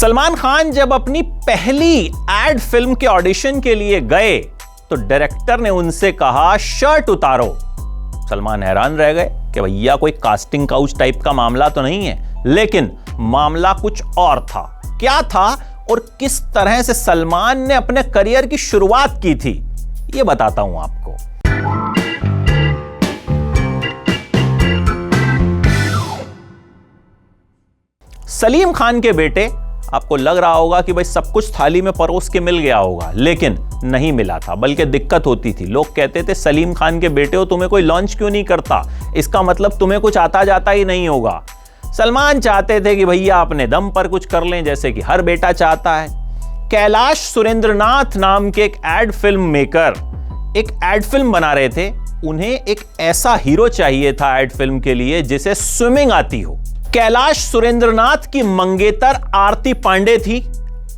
सलमान खान जब अपनी पहली एड फिल्म के ऑडिशन के लिए गए तो डायरेक्टर ने उनसे कहा शर्ट उतारो। सलमान हैरान रह गए कि भैया कोई कास्टिंग काउच टाइप का मामला तो नहीं है, लेकिन मामला कुछ और था। क्या था और किस तरह से सलमान ने अपने करियर की शुरुआत की थी, यह बताता हूं आपको। सलीम खान के बेटे, आपको लग रहा होगा कि भाई सब कुछ थाली में परोस के मिल गया होगा, लेकिन नहीं मिला था, बल्कि दिक्कत होती थी। लोग कहते थे सलीम खान के बेटे हो, तुम्हें कोई लॉन्च क्यों नहीं करता, इसका मतलब तुम्हें कुछ आता जाता ही नहीं होगा। सलमान चाहते थे कि भैया अपने दम पर कुछ कर लें, जैसे कि हर बेटा चाहता है। कैलाश सुरेंद्रनाथ नाम के एक एड फिल्म मेकर एक एड फिल्म बना रहे थे। उन्हें एक ऐसा हीरो चाहिए था एड फिल्म के लिए जिसे स्विमिंग आती हो। कैलाश सुरेंद्रनाथ की मंगेतर आरती पांडे थी।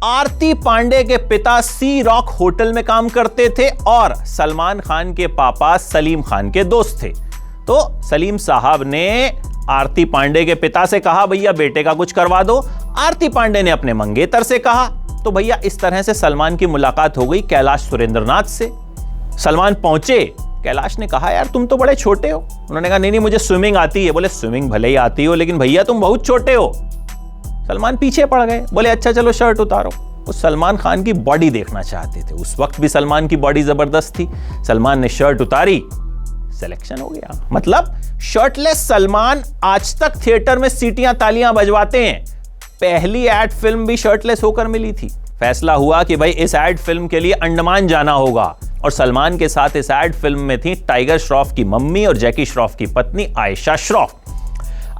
आरती पांडे के पिता सी रॉक होटल में काम करते थे और सलमान खान के पापा सलीम खान के दोस्त थे। तो सलीम साहब ने आरती पांडे के पिता से कहा भैया बेटे का कुछ करवा दो। आरती पांडे ने अपने मंगेतर से कहा। तो भैया इस तरह से सलमान की मुलाकात हो गई कैलाश सुरेंद्रनाथ से। सलमान पहुंचे, कैलाश ने कहा यार तुम तो बड़े छोटे हो। उन्होंने कहा नहीं मुझे स्विमिंग आती है। बोले स्विमिंग भले ही आती हो, लेकिन भैया तुम बहुत छोटे हो। सलमान पीछे पड़ गए, बोले अच्छा चलो शर्ट उतारो। वो सलमान खान की बॉडी देखना चाहते थे। उस वक्त भी सलमान की बॉडी जबरदस्त थी। सलमान ने शर्ट उतारी, सिलेक्शन हो गया। मतलब शर्टलेस सलमान आज तक थिएटर में सीटियां तालियां बजवाते हैं। पहली एड फिल्म भी शर्टलेस होकर मिली थी। फैसला हुआ कि भाई इस एड फिल्म के लिए अंडमान जाना होगा और सलमान के साथ इस एड फिल्म में थी टाइगर श्रॉफ की मम्मी और जैकी श्रॉफ की पत्नी आयशा श्रॉफ।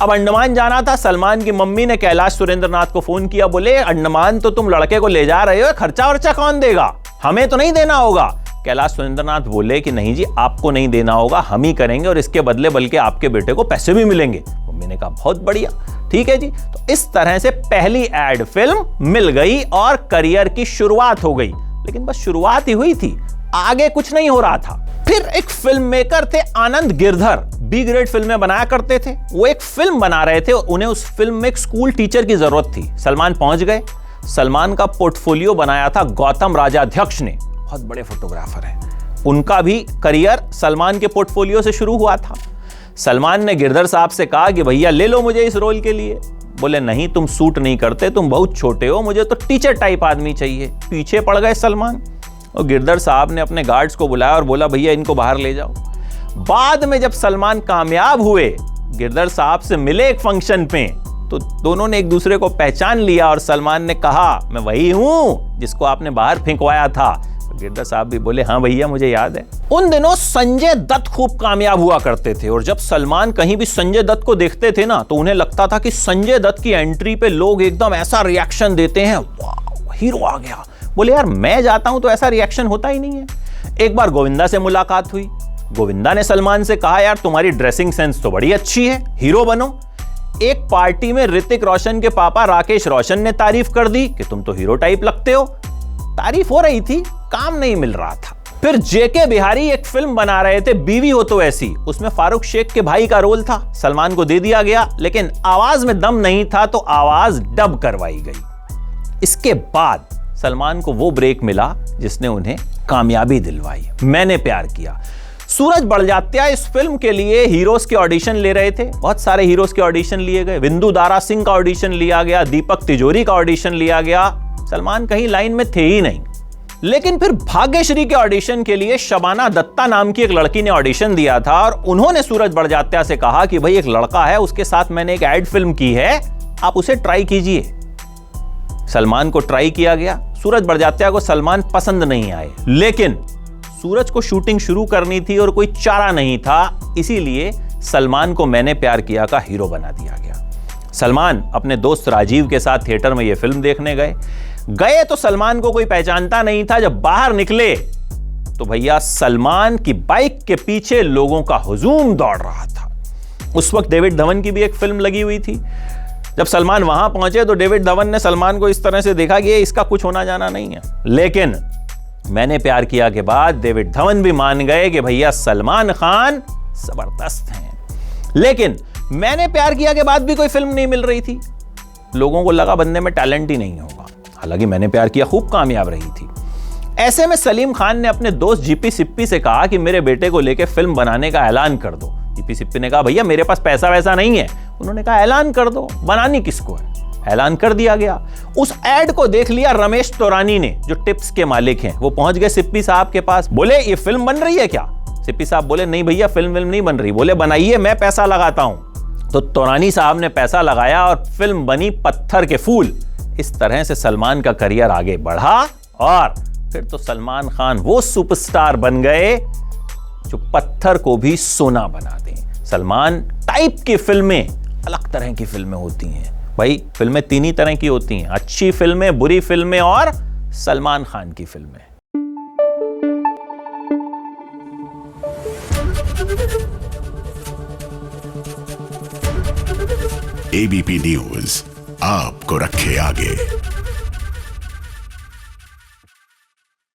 अब अंडमान जाना था। सलमान की मम्मी ने कैलाश सुरेंद्रनाथ को फोन किया, बोले अंडमान तो तुम लड़के को ले जा रहे हो, खर्चा वर्चा कौन देगा, हमें तो नहीं देना होगा। कैलाश सुरेंद्रनाथ बोले कि नहीं जी आपको नहीं देना होगा, हम ही करेंगे और इसके बदले बल्कि आपके बेटे को पैसे भी मिलेंगे। मम्मी ने कहा बहुत बढ़िया, ठीक है जी। तो इस तरह से पहली एड फिल्म मिल गई और करियर की शुरुआत हो गई। लेकिन बस शुरुआत ही हुई थी, आगे कुछ नहीं हो रहा था। फिर एक फिल्म मेकर थे आनंद गिरधर, बी ग्रेड फिल्में बनाया करते थे। वो एक फिल्म बना रहे थे, उन्हें उस फिल्म में एक स्कूल टीचर की जरूरत थी। सलमान पहुंच गए। सलमान का पोर्टफोलियो बनाया था गौतम राजाध्यक्ष ने, बहुत बड़े फोटोग्राफर हैं। उनका भी करियर सलमान के पोर्टफोलियो से शुरू हुआ था। सलमान ने गिरधर साहब से कहा कि भैया ले लो मुझे इस रोल के लिए। बोले नहीं तुम सूट नहीं करते, तुम बहुत छोटे हो, मुझे तो टीचर टाइप आदमी चाहिए। पीछे पड़ गए सलमान और गिरधर साहब ने अपने गार्ड्स को बुलाया और बोला भैया इनको बाहर ले जाओ। बाद में जब सलमान कामयाब हुए, गिरधर साहब से मिले एक फंक्शन पे, तो दोनों ने एक दूसरे को पहचान लिया और सलमान ने कहा मैं वही हूं जिसको आपने बाहर फेंकवाया था। गिरधर साहब भी बोले हाँ भैया मुझे याद है। उन दिनों संजय दत्त खूब कामयाब हुआ करते थे और जब सलमान कहीं भी संजय दत्त को देखते थे ना, तो उन्हें लगता था कि संजय दत्त की एंट्री पे लोग एकदम ऐसा रिएक्शन देते हैं, वाह हीरो आ गया। बोले यार मैं जाता हूं तो ऐसा रिएक्शन होता ही नहीं है। एक बार गोविंदा से मुलाकात हुई। गोविंदा ने सलमान से कहा यार तुम्हारी ड्रेसिंग सेंस तो बड़ी अच्छी है, हीरो बनो। एक पार्टी में ऋतिक रोशन के पापा राकेश रोशन ने तारीफ कर दी कि तुम तो हीरो टाइप लगते हो। तारीफ हो रही थी, काम नहीं मिल रहा था। फिर जेके बिहारी एक फिल्म बना रहे थे बीवी हो तो ऐसी, उसमें फारूक शेख के भाई का रोल था। सलमान को दे दिया गया, लेकिन आवाज में दम नहीं था तो आवाज डब करवाई गई। इसके बाद सलमान को वो ब्रेक मिला जिसने उन्हें कामयाबी दिलवाई, मैंने प्यार किया। सूरज बड़जात्या इस फिल्म के लिए हीरोज के ऑडिशन ले रहे थे। बहुत सारे हीरोज के ऑडिशन लिए गए। विंदु दारा सिंह का ऑडिशन लिया गया, दीपक तिजोरी का ऑडिशन लिया गया। सलमान कहीं लाइन में थे ही नहीं। लेकिन फिर भाग्यश्री के ऑडिशन के लिए शबाना दत्ता नाम की एक लड़की ने ऑडिशन दिया था और उन्होंने सूरज बड़जात्या से कहा कि भाई एक लड़का है, उसके साथ मैंने एक एड फिल्म की है, आप उसे ट्राई कीजिए। सलमान को ट्राई किया गया। सूरज बड़जात्या को सलमान पसंद नहीं आए, लेकिन सूरज को शूटिंग शुरू करनी थी और कोई चारा नहीं था, इसीलिए सलमान को मैंने प्यार किया का हीरो बना दिया गया। सलमान अपने दोस्त राजीव के साथ थिएटर में यह फिल्म देखने गए तो सलमान को कोई पहचानता नहीं था। जब बाहर निकले तो भैया सलमान की बाइक के पीछे लोगों का हुजूम दौड़ रहा था। उस वक्त डेविड धवन की भी एक फिल्म लगी हुई थी। जब सलमान वहां पहुंचे तो डेविड धवन ने सलमान को इस तरह से देखा कि इसका कुछ होना जाना नहीं है। लेकिन मैंने प्यार किया के बाद डेविड धवन भी मान गए कि भैया सलमान खान जबरदस्त हैं। लेकिन मैंने प्यार किया के बाद भी कोई फिल्म नहीं मिल रही थी। लोगों को लगा बंदे में टैलेंट ही नहीं होगा। हालांकि मैंने प्यार किया खूब कामयाब रही थी। ऐसे में सलीम खान ने अपने दोस्त जीपी सिप्पी से कहा कि मेरे बेटे को लेकर फिल्म बनाने का ऐलान कर दो। जीपी सिप्पी ने कहा भैया मेरे पास पैसा वैसा नहीं है। उन्होंने कहा ऐलान कर दो, बनानी किसको है। ऐलान कर दिया गया। उस एड को देख लिया रमेश तौरानी ने, जो टिप्स के मालिक हैं। वो पहुंच गए सिप्पी साहब के पास, बोले ये फिल्म बन रही है क्या? सिप्पी साहब बोले नहीं भैया फिल्म नहीं बन रही। बोले बनाइए, मैं पैसा लगाता हूं। तो तौरानी साहब ने पैसा लगाया और फिल्म बनी पत्थर के फूल। इस तरह से सलमान का करियर आगे बढ़ा और फिर तो सलमान खान वो सुपरस्टार बन गए जो पत्थर को भी सोना बना दें। सलमान टाइप की फिल्में अलग तरह की फिल्में होती हैं भाई। फिल्में तीन ही तरह की होती हैं, अच्छी फिल्में, बुरी फिल्में और सलमान खान की फिल्में। एबीपी न्यूज आपको रखे आगे।